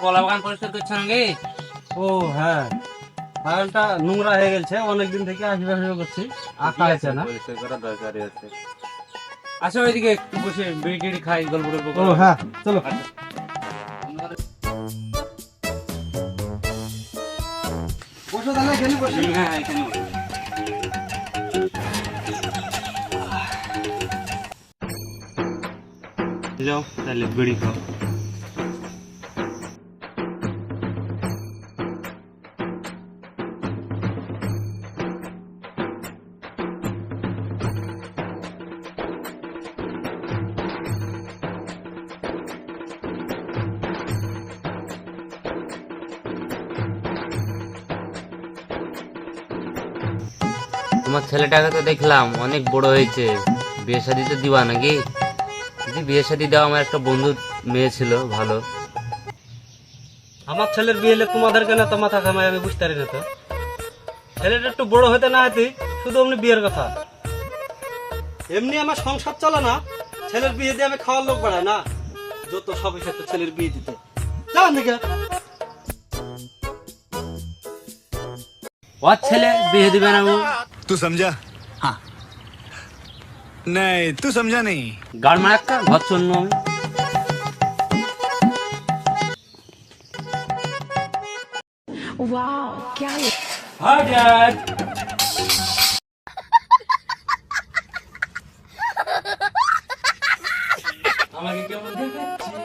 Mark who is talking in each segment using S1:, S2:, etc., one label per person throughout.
S1: কলা বাগান পরিষ্কার করছো নাকি?
S2: ও হ্যাঁ, বাগানটা নোংরা হয়ে গেছে, অনেকদিন থেকে আসবে করছি, আঁকা আছে না।
S1: পরিষ্কার করা দরকারই আছে। আসো ওইদিকে একটু বসে বিড়ি টিড়ি খাই, গল্প টল্প
S2: ও
S1: করো।
S2: হ্যাঁ, চলো। বসো তাহলে, এখানে বসি।
S1: হ্যাঁ এখানে বসো। যাও তাহলে বিড়ি খাও।
S3: তোমার ছেলেটাকে তো দেখলাম অনেক বড় হয়েছে, বিয়ে শাদি তো দিবা নাকি? যদি বিয়ে শাদি দাও, আমার একটা বন্ধু মেয়ে ছিল ভালো।
S2: আমার ছেলের বিয়ে হলে তোমাদের কেন তো মাথা ঘামায়, আমি বুঝতে পারি না তো। ছেলেটা একটু বড় হতে না হতে শুধু অমনি বিয়ের কথা। এমনি আমার সংসার চলে না, ছেলের বিয়ে দিয়ে আমি খাওয়ার লোক বাড়াই না। যত সব তো ছেলের বিয়ে দিতে যাও নাকি।
S1: ওর ছেলে বিয়ে দিবে না ও?
S4: तू समझा? हाँ नहीं, तू समझा नहीं।
S1: গাড় মারাক্কা ঘর চন্ন আমি।
S5: वाह क्या है?
S1: Hi dad. আমাকে কেমন দেখাচ্ছে?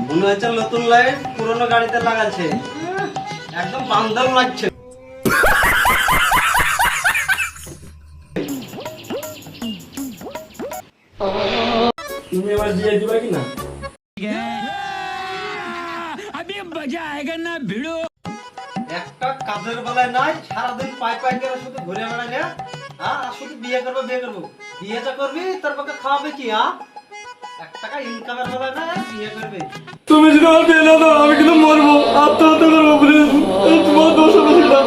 S2: মনে হচ্ছে নতুন লাইট পুরোনো গাড়িতে লাগাচ্ছে, একদম বান্ধব লাগছে। তুমি এবার বিয়ে দিবা কি না? একটা কাজের বেলায় নাই, সারাদিন পাই পাই করে শুধু ঘুরে বেড়াই না। হ্যাঁ, আর শুধু বিয়ে করবো বিয়ে করবো। বিয়েটা করবি, তার পক্ষে খাওয়াবে কি? হ্যাঁ, 1 টাকা ইনকামের বেলায় না, বিয়ে করবে। তুমি যদি আমার বিয়ে না দাও, আমি কিন্তু মরবো, আত্মহত্যা করবো। প্লিজ, তোমার দোষ হবে সেটা।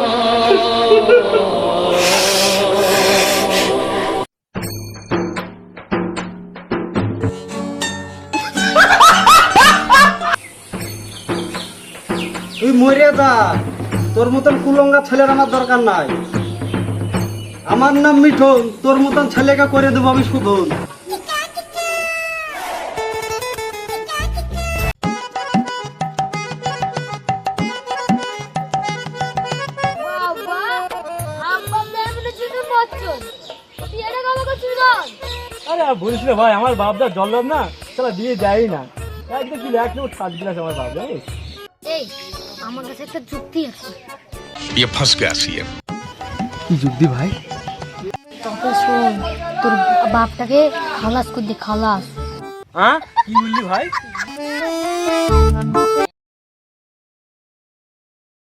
S2: তুই মরে যা, তোর মতন কুলঙ্গা ছেলের আমার দরকার নাই। আমার নাম মিঠুন, তোর মতন ছেলেকে করে দেবো আমি শুধু।
S6: বাবা আব্বা মেমনে শুধু বচ্চন বিয়েটা কবে করছিস না?
S7: আরে আর বলিস না ভাই, আমার বাপদা জল্লাদ না, সালা দিয়ে যায় না। একদম কি এক লোক সাজ গিলাস আমার বাপ, জানিস?
S6: এই আমার কাছে একটা যুক্তি আছে।
S4: ये फंस गया सीएम।
S7: কি যুক্তি ভাই?
S6: তবে শোন, তোর বাপটাকে খালাস করে দে, খালাস।
S7: হ্যাঁ কি বললি ভাই?